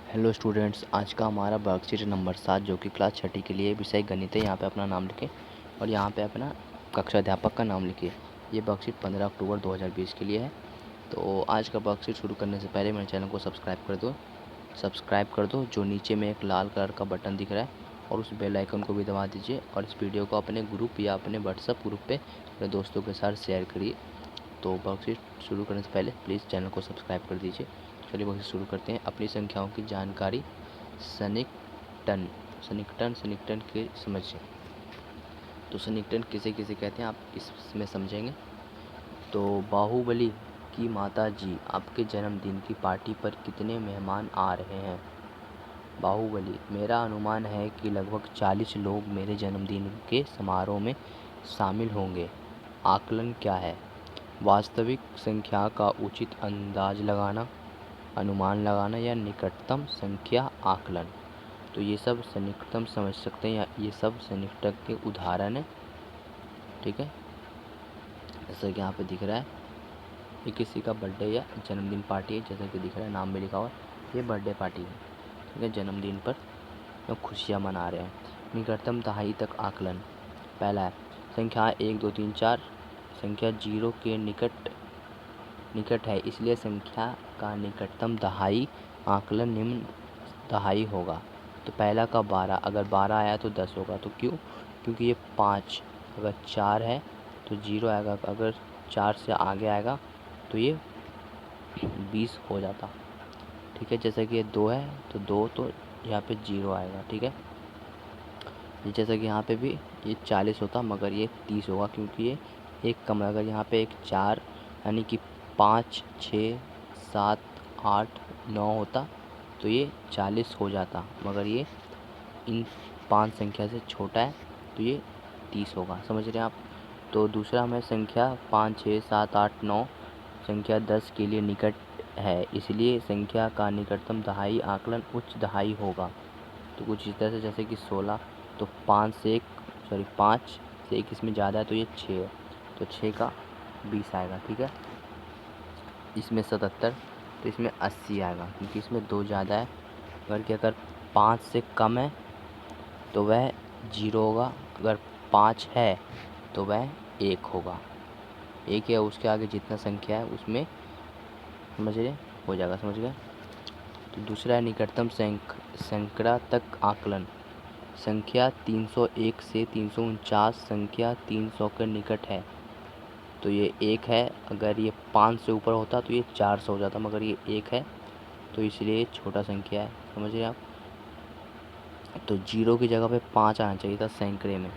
Hello students, आज का हमारा वर्कशीट नंबर 7 जो कि क्लास छठी के लिए विषय गणित है। यहाँ पे अपना नाम लिखें और यहाँ पे अपना कक्षा अध्यापक का नाम लिखिए। ये वर्कशीट 15 अक्टूबर 2020 के लिए है। तो आज का वर्कशीट शुरू करने से पहले मेरे चैनल को सब्सक्राइब कर दो। जो नीचे में एक लाल कलर का बटन दिख रहा है और उस बेल आइकन को भी दबा दीजिए और इस वीडियो को अपने ग्रुप या अपने व्हाट्सएप ग्रुप पे अपने दोस्तों के साथ शेयर करिए। तो वर्कशीट शुरू करने से पहले प्लीज़ चैनल को सब्सक्राइब कर दीजिए। चलिए वर्कशीट शुरू करते हैं। अपनी संख्याओं की जानकारी सन्निकटन के समझिए। तो सन्निकटन किसे किसे कहते हैं आप इसमें समझेंगे। तो बाहुबली की माता जी, आपके जन्मदिन की पार्टी पर कितने मेहमान आ रहे हैं? बाहुबली: मेरा अनुमान है कि लगभग 40 लोग मेरे जन्मदिन के समारोह में शामिल होंगे। आकलन क्या है? वास्तविक संख्या का उचित अंदाज लगाना, अनुमान लगाना या निकटतम संख्या आकलन। तो ये सब सन्निकटन समझ सकते हैं या ये सब सन्निकटन के उदाहरण हैं। ठीक है, जैसा कि यहाँ पे दिख रहा है, ये किसी का बर्थडे या जन्मदिन पार्टी है। जैसा कि दिख रहा है, नाम भी लिखा हुआ है, ये बर्थडे पार्टी है। ठीक है, जन्मदिन पर लोग खुशियाँ मना रहे हैं। निकटतम दहाई तक आकलन। पहला है संख्या 1 2 3 4 संख्या 0 के निकट है, इसलिए संख्या का निकटतम दहाई आकलन निम्न दहाई होगा। तो पहला का 12, अगर 12 आया तो 10 होगा। तो क्यों? क्योंकि ये 5, अगर 4 है तो 0 आएगा, अगर 4 से आगे आएगा तो ये 20 हो जाता। ठीक है, जैसा कि ये 2 है तो 2, तो यहाँ पे 0 आएगा। ठीक है, जैसा कि यहाँ पे भी ये 40 होता मगर ये 30 होगा क्योंकि ये एक कम है। अगर यहाँ पे एक 4 यानी कि 5 6 7 8 9 होता तो ये 40 हो जाता, मगर ये इन 5 संख्या से छोटा है तो ये 30 होगा। समझ रहे हैं आप? तो दूसरा हमें संख्या 5 6 7 8 9 संख्या 10 के लिए निकट है, इसलिए संख्या का निकटतम दहाई आकलन उच्च दहाई होगा। तो कुछ इस तरह से, जैसे कि 16, तो 5 से 1 इसमें ज़्यादा है तो ये 6 है, तो 6 का 20 आएगा। ठीक है, इसमें 77 तो इसमें 80 आएगा क्योंकि इसमें 2 ज़्यादा है। अगर 5 से कम है तो वह 0 होगा, अगर 5 है तो वह 1 होगा। 1 या उसके आगे जितना संख्या है उसमें समझ रहे हो जाएगा। समझ गए? तो दूसरा है निकटतम सैकड़ा तक आकलन। संख्या 301 से 349 संख्या 300 के निकट है, तो ये 1 है। अगर ये 5 से ऊपर होता तो ये 400 हो जाता, मगर ये 1 है तो इसलिए छोटा संख्या है। समझ रहे आप? तो 0 की जगह पे 5 आना चाहिए था सैकड़े में।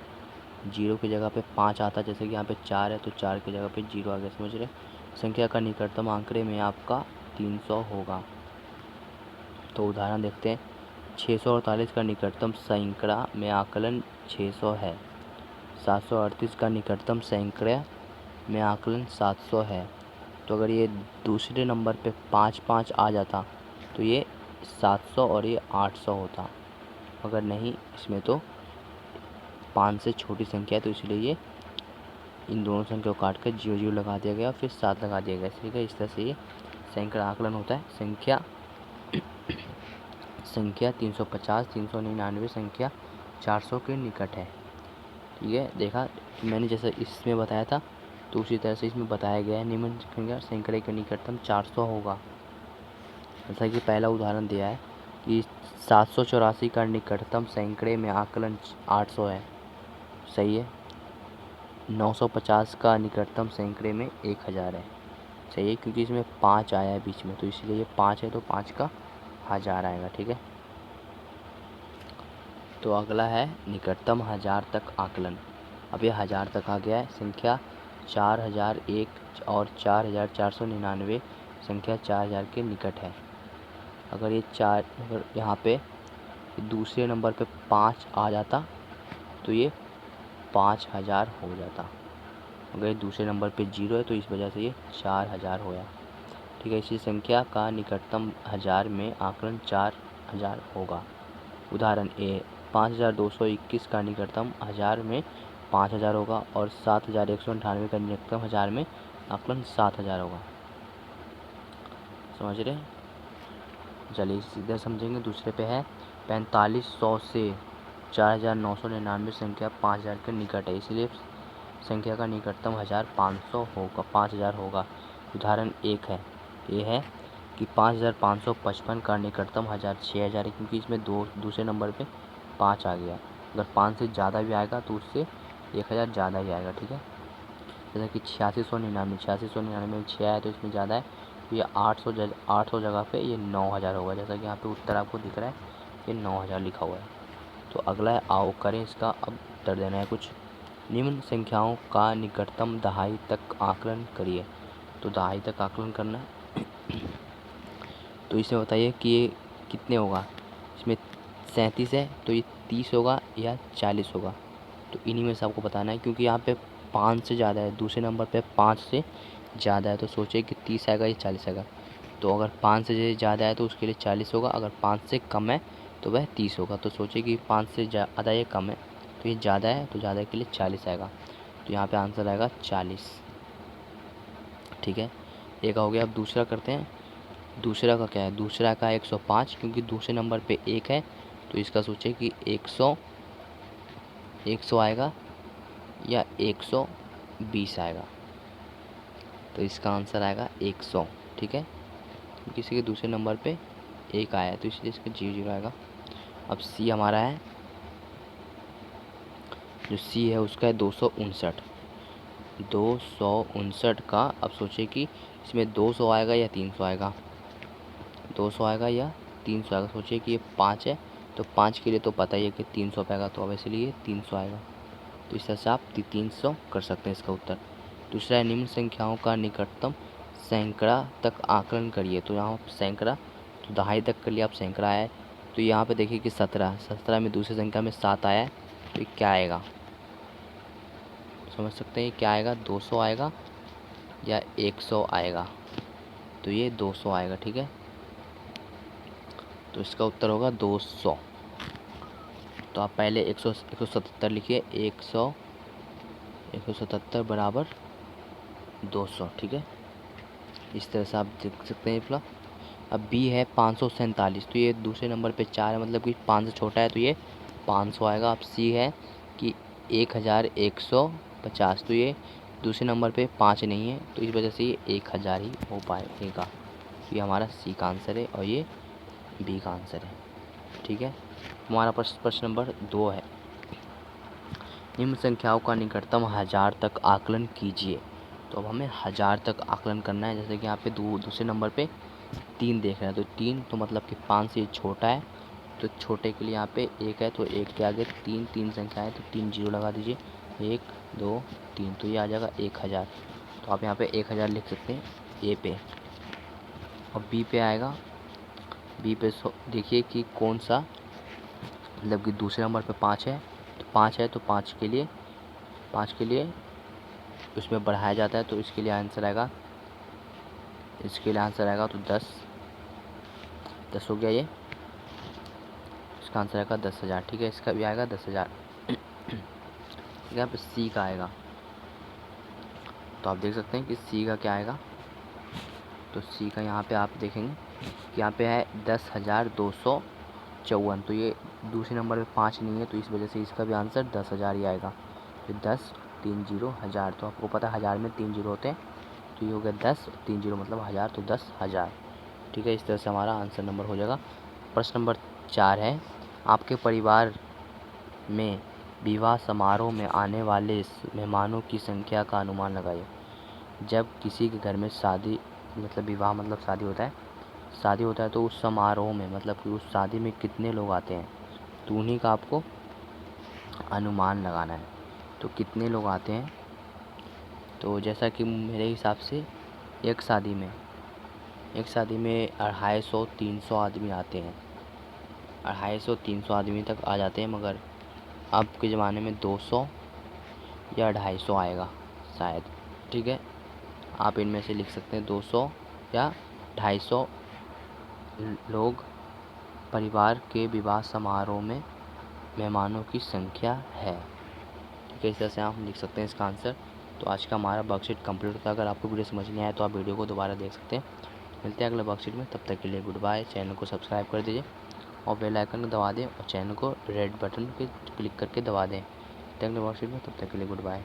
0 की जगह पे 5 आता, जैसे कि यहाँ पे 4 है तो 4 की जगह पे 0 आ गया। समझ रहे? संख्या का निकटतम आंकड़े में आपका 300 होगा। तो उदाहरण देखते हैं। 648 का निकटतम सैकड़ा में आकलन 600 है। 738 का निकटतम सैकड़ा में आकलन 700 है। तो अगर ये दूसरे नंबर पे 5 5 आ जाता तो ये 700 और ये 800 होता, अगर नहीं इसमें तो 5 से छोटी संख्या है तो इसलिए ये इन दोनों संख्या को काट कर 0 0 लगा दिया गया, फिर 7 लगा दिया गया। इसलिए इस तरह से ये सैकड़ा आकलन होता है। संख्या 350 399 संख्या 400 के निकट है। ठीक है, देखा मैंने जैसा इसमें बताया था तो उसी तरह से इसमें बताया गया है। निम्न संख्या सैकड़े के निकटतम 400 होगा। जैसा कि पहला उदाहरण दिया है कि 784 का निकटतम सैकड़े में आकलन 800 है। सही है। 950 का निकटतम सैकड़े में 1000 है। सही है, क्योंकि इसमें 5 आया है बीच में तो इसलिए ये 5 है तो 5 का 1000 आएगा। ठीक है, तो अगला है निकटतम 1000 तक आकलन। अब ये 1000 तक आ गया है। संख्या 4001 और 4499 संख्या 4000 के निकट है। अगर यहाँ पे दूसरे नंबर पे 5 आ जाता तो ये 5000 हो जाता। अगर ये दूसरे नंबर पे 0 है तो इस वजह से ये 4000 होया। ठीक है, इसी संख्या का निकटतम 1000 में आकलन 4000 होगा। उदाहरण ए, 5221 का निकटतम 1000 में 5000 होगा और 7198 का निकटतम 1000 में आकलन 7000 होगा। समझ रहे हैं? चलिए सीधे समझेंगे। दूसरे पे है 4500 से 4999 संख्या 5000 के निकट है, इसलिए संख्या का निकटतम 1500 होगा, 5000 होगा। उदाहरण 1 है, ये है कि 5555 का निकटतम 6000 है, क्योंकि इसमें दूसरे नंबर पे 5 आ गया। अगर 5 से ज़्यादा भी आएगा तो उससे 1000 ज़्यादा ही आएगा, ठीक है। जैसे कि 8699 में 6 आया तो इसमें ज़्यादा है, तो ये 800 जगह पे ये 9000 होगा। जैसा कि यहाँ पे उत्तर आपको दिख रहा है, ये 9000 लिखा हुआ है। तो अगला है, आओ करें इसका अब उत्तर देना है कुछ। निम्न संख्याओं का निकटतम दहाई तक आकलन करिए। तो दहाई तक आकलन करना है तो इसमें बताइए कि ये कितने होगा। इसमें 37 है तो ये 30 होगा या 40 होगा। तो इन्हीं में से आपको बताना है, क्योंकि यहाँ पे 5 से ज़्यादा है, दूसरे नंबर पे 5 से ज़्यादा है, तो सोचिए कि 30 आएगा या 40 आएगा। तो अगर 5 से ज़्यादा है तो उसके लिए 40 होगा, अगर 5 से कम है तो वह 30 होगा। तो सोचिए कि 5 से ज़्यादा या कम है, तो ये ज़्यादा है तो ज़्यादा के लिए 40 आएगा। तो यहाँ पे आंसर आएगा 40, ठीक है। एक हो गया। अब दूसरा करते हैं। दूसरा का क्या है, दूसरा का 105, क्योंकि दूसरे नंबर पे 1 है, तो इसका सोचिए कि 100 आएगा या 120 आएगा। तो इसका आंसर आएगा 100, ठीक है। किसी के दूसरे नंबर पे 1 आया है तो इसलिए इसका 0 आएगा। अब सी हमारा है, जो सी है उसका है 259। 259 का अब सोचिए कि इसमें 200 आएगा या 300 आएगा। 200 आएगा या 300 आएगा। सोचिए कि ये 5 है, तो 5 के लिए तो पता ही है कि 300 पे आएगा, तो अब इसलिए 300 आएगा। तो इस तरह से आप 300 कर सकते हैं इसका उत्तर। दूसरा है, निम्न संख्याओं का निकटतम सैकड़ा तक आकलन करिए। तो यहाँ सैकड़ा, तो दहाई तक के लिए आप सैकड़ा है, तो यहाँ पे देखिए कि 17 में दूसरी संख्या में 7 आया है, तो ये क्या आएगा, समझ सकते हैं ये क्या आएगा, 200 आएगा या 100 आएगा। तो ये 200 आएगा, ठीक है। तो इसका उत्तर होगा 200। तो आप पहले 177 लिखिए, 177 बराबर 200, ठीक है। इस तरह से आप देख सकते हैं प्लस। अब बी है 547, तो ये दूसरे नंबर पे 4 है, मतलब कि 5 से छोटा है, तो ये 500 आएगा। अब सी है कि 1150, तो ये दूसरे नंबर पे 5 नहीं है, तो इस वजह से ये 1000 ही हो पाएगा। तो ये हमारा सी का आंसर है और ये बी का आंसर है, ठीक है। हमारा प्रश्न नंबर 2 है, निम्न संख्याओं का निकटतम 1000 तक आकलन कीजिए। तो अब हमें 1000 तक आकलन करना है। जैसे कि यहाँ पे दूसरे नंबर पे 3 देख रहे हैं, तो 3 तो मतलब कि 5 से छोटा है, तो छोटे के लिए यहाँ पे 1 है, तो 1 के आगे 3 संख्या है, तो 3 जीरो लगा दीजिए, 1 2 3, तो ये आ जाएगा 1000। तो आप यहाँ पे 1000 लिख सकते हैं ए पे। और बी पे आएगा, बी पे देखिए कि कौन सा, मतलब कि दूसरे नंबर पे 5 है, तो 5 है तो 5 के लिए उसमें बढ़ाया जाता है, तो इसके लिए आंसर आएगा, तो 10 हो गया। ये इसका आंसर आएगा 10,000, ठीक है। इसका भी आएगा 10,000। यहाँ पे सी का आएगा, तो आप देख सकते हैं कि सी का क्या आएगा। तो सी का यहाँ पे आप देखेंगे कि यहाँ पे है 10,254, तो ये दूसरे नंबर पे 5 नहीं है, तो इस वजह से इसका भी आंसर 10,000 ही आएगा। तो 10 3 0 1000, तो आपको पता है 1000 में 3 जीरो होते हैं, तो ये हो गया 10 3 जीरो मतलब 1000, तो 10,000, ठीक है। इस तरह से हमारा आंसर नंबर हो जाएगा। प्रश्न नंबर 4 है, आपके परिवार में विवाह समारोह में आने वाले मेहमानों की संख्या का अनुमान लगाइए। जब किसी के घर में शादी, मतलब विवाह मतलब शादी होता है, तो उस समारोह में मतलब कि उस शादी में कितने लोग आते हैं, तो उन्हीं का आपको अनुमान लगाना है। तो कितने लोग आते हैं, तो जैसा कि मेरे हिसाब से एक शादी में 250-300 आदमी आते हैं, 250-300 आदमी तक आ जाते हैं, मगर अब के ज़माने में 200 या 250 आएगा शायद, ठीक है। आप इनमें से लिख सकते हैं 200 या 250 लोग परिवार के विवाह समारोह में मेहमानों की संख्या है, ठीक है। इस तरह से आप लिख सकते हैं इसका आंसर। तो आज का हमारा वर्कशीट कंप्लीट होता है। अगर आपको वीडियो समझ नहीं आया तो आप वीडियो को दोबारा देख सकते हैं। मिलते हैं अगले वर्कशीट में, तब तक के लिए गुड बाय। चैनल को सब्सक्राइब कर दीजिए और बेल आइकन को दबा दें और चैनल को रेड बटन पे क्लिक करके दबा दें। मिलते हैं अगले वर्कशीट में, तब तक के लिए गुड बाय।